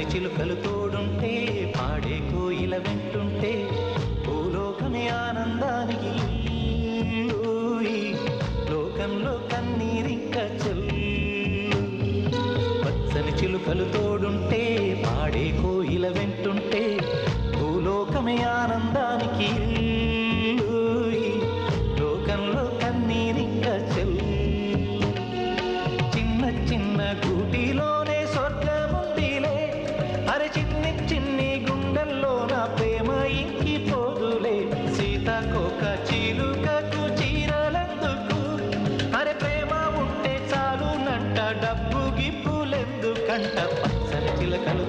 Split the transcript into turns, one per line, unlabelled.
పచ్చని చిలుకలు తోడుంటే పాడే కోయిల వెంటుంటే భూలోకమే ఆనందానికి లోకంలో కన్నీరింక చెల్లు పచ్చని చిలుకలు తోడుంటే పాడే కోయిల వెంటుంటే భూలోకమే ఆనందానికి లోకంలో కన్నీరింక చెల్లు చిన్న చిన్న గూటిలోనే స్వర్గముందిలే అరే చిన్ని చిన్ని గుండెల్లో నా ప్రేమ ఇంకి పోదులే సీతాకోక చిలుకకు చీరలెందుకు అరే ప్రేమ ఉంటే చాలునంట డబ్బు గిప్పులెందుకంట పచ్చని చిలకలు